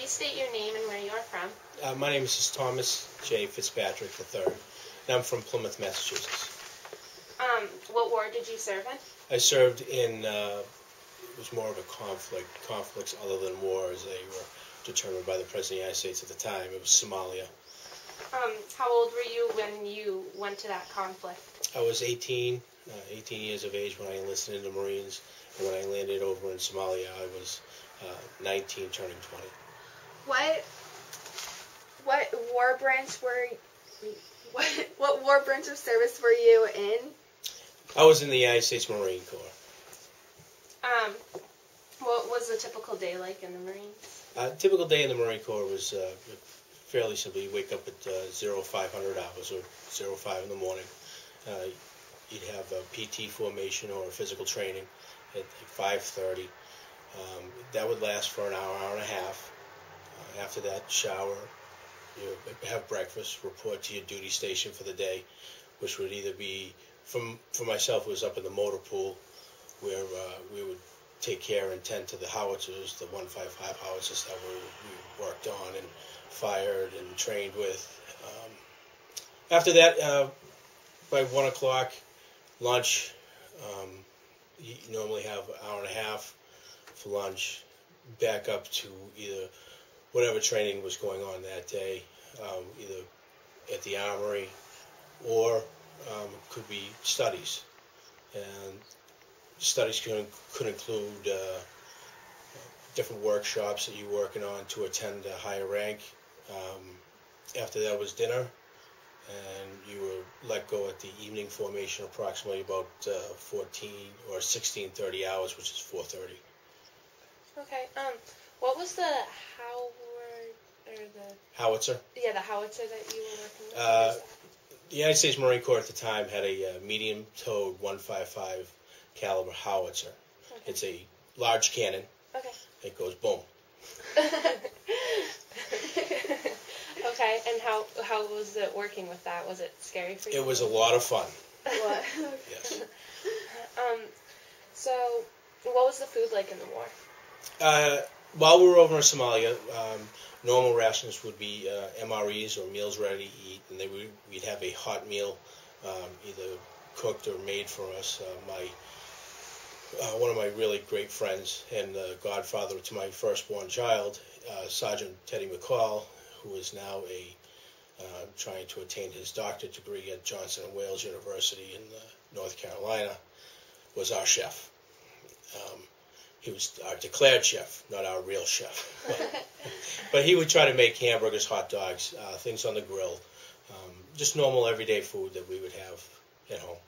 please state your name and where you are from. My name is Thomas J. Fitzpatrick III, and I'm from Plymouth, Massachusetts. What war did you serve in? I served in, it was more of a conflicts other than wars. They were determined by the President of the United States at the time. It was Somalia. How old were you when you went to that conflict? I was 18 years of age when I enlisted in the Marines, and when I landed over in Somalia, I was 19, turning 20. What war branch what war branch of service were you in? I was in the United States Marine Corps. What was a typical day like in the Marines? A typical day in the Marine Corps was fairly simple. You wake up at 0500 hours or 05 in the morning. You'd have a PT formation or a physical training at 5:30. That would last for an hour, hour and a half. After that, shower, you have breakfast, report to your duty station for the day, which would either be, for myself, it was up in the motor pool, where we would take care and tend to the howitzers, the 155 howitzers that we worked on and fired and trained with. After that, by 1 o'clock, lunch. You normally have an hour and a half for lunch, back up to either whatever training was going on that day, either at the armory or could be studies. And studies could include different workshops that you're working on to attend a higher rank. After that was dinner, and you were let go at the evening formation, approximately about 14 or 16:30 hours, which is 4:30. Okay. What was the howitzer? Yeah, the howitzer that you were working with. The United States Marine Corps at the time had a medium-towed 155 caliber howitzer. Okay. It's a large cannon. Okay. It goes boom. Okay, and how was it working with that? Was it scary for you? It was a lot of fun. What? Yes. So, what was the food like in the war? While we were over in Somalia, normal rations would be MREs, or meals ready to eat, and we'd have a hot meal, either cooked or made for us. One of my really great friends and the godfather to my firstborn child, Sergeant Teddy McCall, who is now trying to attain his doctorate degree at Johnson & Wales University in North Carolina, was our chef. He was our declared chef, not our real chef. But he would try to make hamburgers, hot dogs, things on the grill, just normal everyday food that we would have at home.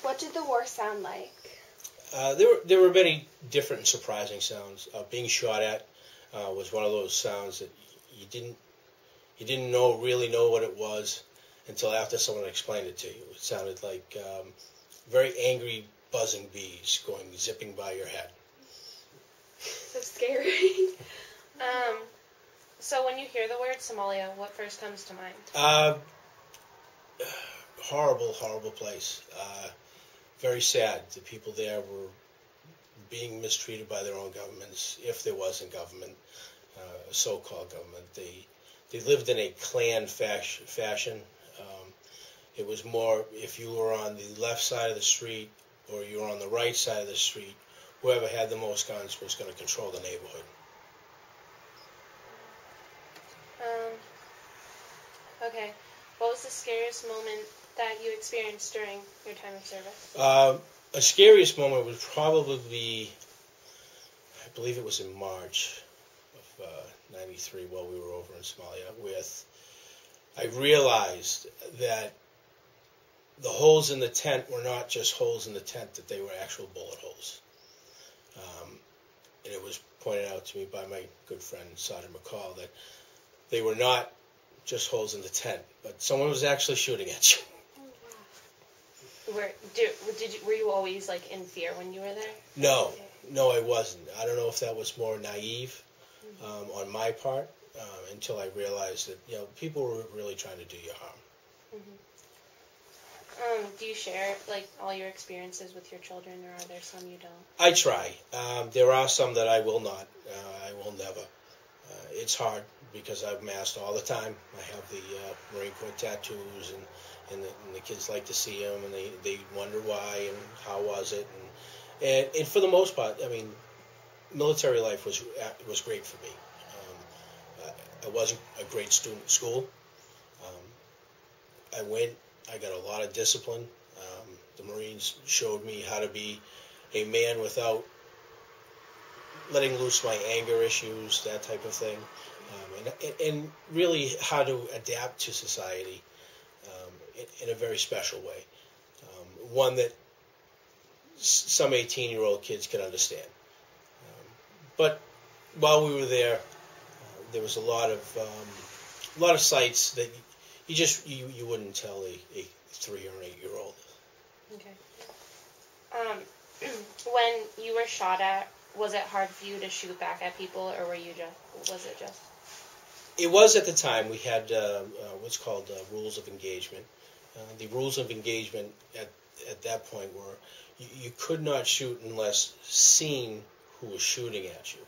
What did the war sound like? There were many different and surprising sounds. Being shot at was one of those sounds that you didn't really know what it was until after someone explained it to you. It sounded like very angry, buzzing bees going zipping by your head. So scary. So when you hear the word Somalia, what first comes to mind? Horrible, horrible place. Very sad. The people there were being mistreated by their own governments, if there was a government, a so-called government. They lived in a clan fashion. It was more, if you were on the left side of the street or you were on the right side of the street, whoever had the most guns was going to control the neighborhood. Okay. What was the scariest moment that you experienced during your time of service? A scariest moment was probably, I believe it was in March of '93 while we were over in Somalia, I realized that the holes in the tent were not just holes in the tent, that they were actual bullet holes. And it was pointed out to me by my good friend Sergeant McCall that they were not just holes in the tent, but someone was actually shooting at you. Were you always like in fear when you were there? No, I wasn't. I don't know if that was more naive on my part until I realized that people were really trying to do you harm. Do you share like all your experiences with your children, or are there some you don't? I try. There are some that I will not. I will never. It's hard because I'm masked all the time. I have the Marine Corps tattoos, and the kids like to see them, and they wonder why and how was it, and for the most part, I mean, military life was great for me. I wasn't a great student at school. I went. I got a lot of discipline. The Marines showed me how to be a man without letting loose my anger issues, that type of thing, and really how to adapt to society in a very special way, one that some 18-year-old kids can understand. But while we were there, there was a lot of sights that you wouldn't tell a 3 or an 8-year-old. Okay. When you were shot at, was it hard for you to shoot back at people, or was it just? It was at the time. We had what's called rules of engagement. The rules of engagement at that point were you could not shoot unless seen who was shooting at you.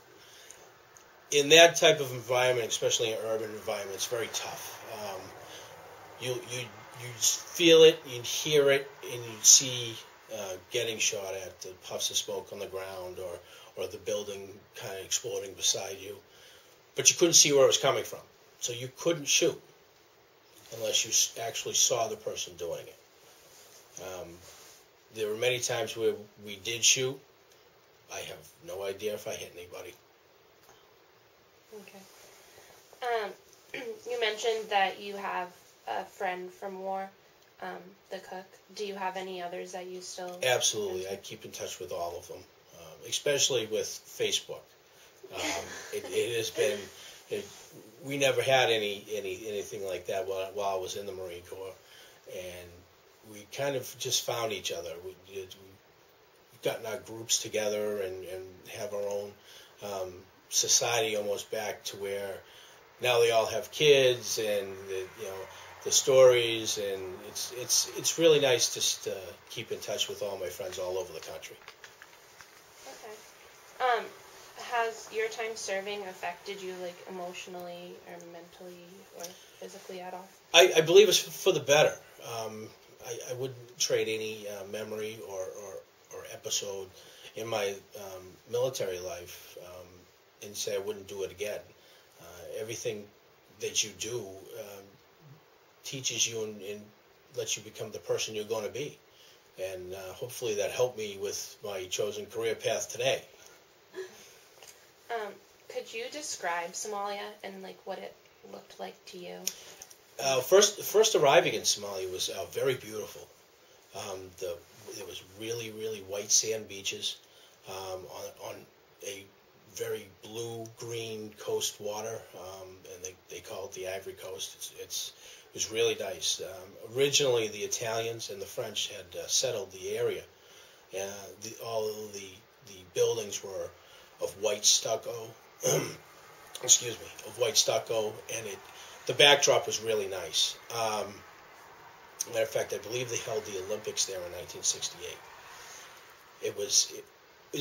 In that type of environment, especially in an urban environment, it's very tough. You feel it, you'd hear it, and you'd see getting shot at, the puffs of smoke on the ground, or the building kind of exploding beside you. But you couldn't see where it was coming from. So you couldn't shoot unless you actually saw the person doing it. There were many times where we did shoot. I have no idea if I hit anybody. Okay. You mentioned that you have a friend from war, the cook. Do you have any others that you still? Absolutely. I keep in touch with all of them, especially with Facebook. It has been. We never had anything like that while I was in the Marine Corps, and we kind of just found each other. We've gotten our groups together and have our own society almost back to where now they all have kids, and the stories, and it's really nice just to keep in touch with all my friends all over the country. Okay. Has your time serving affected you, like, emotionally or mentally or physically at all? I believe it's for the better. I wouldn't trade any memory or episode in my military life and say I wouldn't do it again. Everything that you do teaches you and lets you become the person you're going to be. And hopefully that helped me with my chosen career path today. Could you describe Somalia and like what it looked like to you? First arriving in Somalia was very beautiful. There was really, really white sand beaches on a very blue-green coast water, and they call it the Ivory Coast. It was really nice. Originally, the Italians and the French had settled the area. All of the buildings were of white stucco. Excuse me, of white stucco, and the backdrop was really nice. Matter of fact, I believe they held the Olympics there in 1968. It was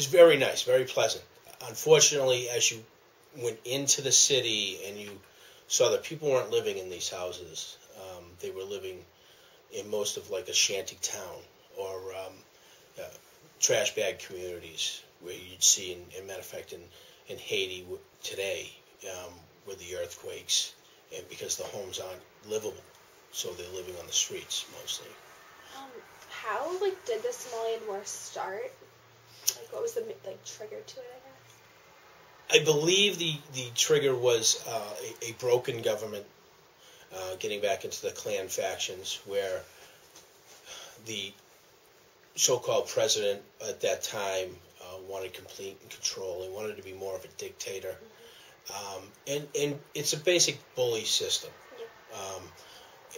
very nice, very pleasant. Unfortunately, as you went into the city and you saw that people weren't living in these houses, they were living in most of like a shanty town or trash bag communities where you'd see, in matter of fact, in Haiti today, with the earthquakes, and because the homes aren't livable, so they're living on the streets mostly. How did the Somalian War start? What was the trigger to it, I guess? I believe the trigger was a broken government getting back into the clan factions, where the so-called president at that time wanted complete control. He wanted to be more of a dictator. And it's a basic bully system.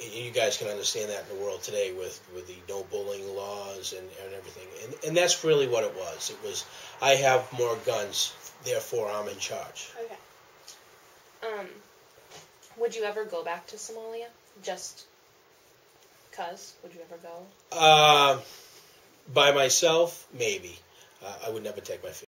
You guys can understand that in the world today with the no bullying laws and everything. And that's really what it was. It was, I have more guns, therefore I'm in charge. Okay. Would you ever go back to Somalia? Just because? Would you ever go? By myself, maybe. I would never take my family.